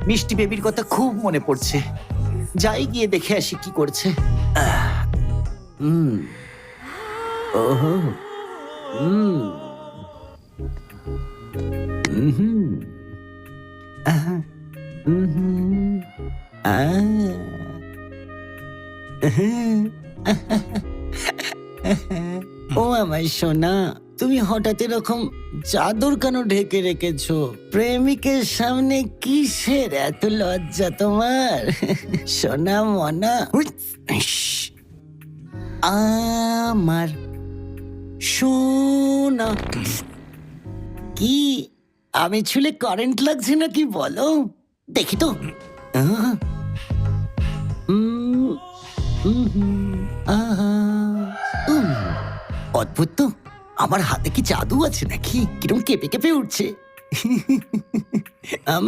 মিষ্টি বেবির কথা খুব মনে পড়ছে। যাই গিয়ে দেখে আসি কি করছে। ওহো। ও আমার সোনা, তুমি হঠাৎ এরকম চাদর কেন ঢেকে রেখেছো? প্রেমিকের সামনে কিসের এত লজ্জা তোমার? সোনা মনা, আমার সোনা। কি আমি ছুলে কারেন্ট লাগছে নাকি বলো? দেখি তো। আহ, উম, আহা, অদ্ভুত তো, আমার হাতে কি জাদু আছে নাকি? কিরম কেঁপে কেঁপে উঠছে। আমার